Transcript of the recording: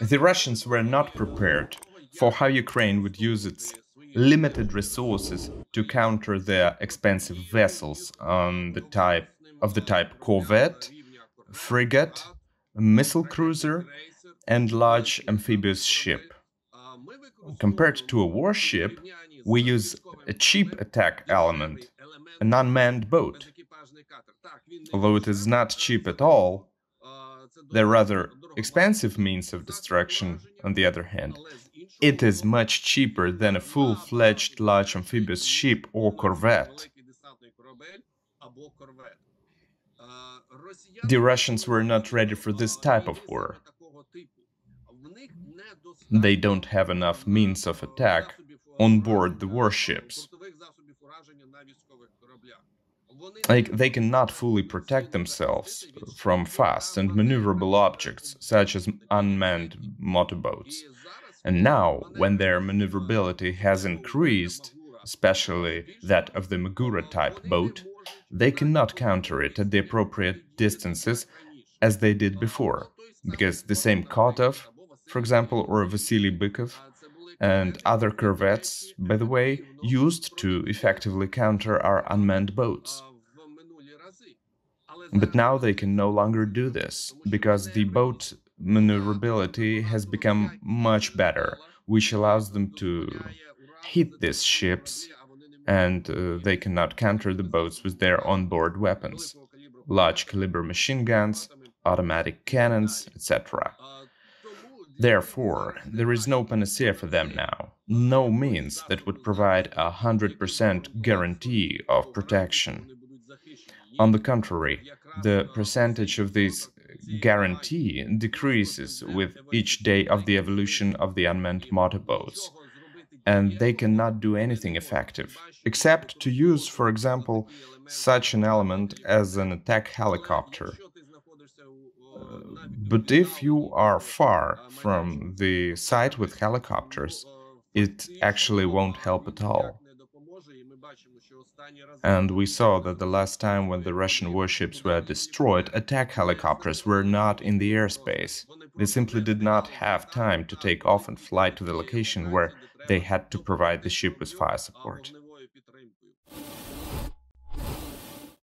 The Russians were not prepared for how Ukraine would use its limited resources to counter their expensive vessels of the type corvette, frigate, missile cruiser, and large amphibious ship. Compared to a warship, we use a cheap attack element, an unmanned boat. Although it is not cheap at all, the rather expensive means of destruction, on the other hand, it is much cheaper than a full-fledged large amphibious ship or corvette. The Russians were not ready for this type of war. They don't have enough means of attack on board the warships. They cannot fully protect themselves from fast and maneuverable objects, such as unmanned motorboats. And now, when their maneuverability has increased, especially that of the Magura-type boat, they cannot counter it at the appropriate distances as they did before, because the same Kotov, for example, or Vasily Bykov, and other corvettes, by the way, used to effectively counter our unmanned boats. But now they can no longer do this, because the boat maneuverability has become much better, which allows them to hit these ships, and they cannot counter the boats with their onboard weapons, large caliber machine guns, automatic cannons, etc. Therefore, there is no panacea for them now, no means that would provide 100% guarantee of protection. On the contrary, the percentage of this guarantee decreases with each day of the evolution of the unmanned motorboats, and they cannot do anything effective, except to use, for example, such an element as an attack helicopter. But if you are far from the site with helicopters, it actually won't help at all. And we saw that the last time when the Russian warships were destroyed, attack helicopters were not in the airspace. They simply did not have time to take off and fly to the location where they had to provide the ship with fire support.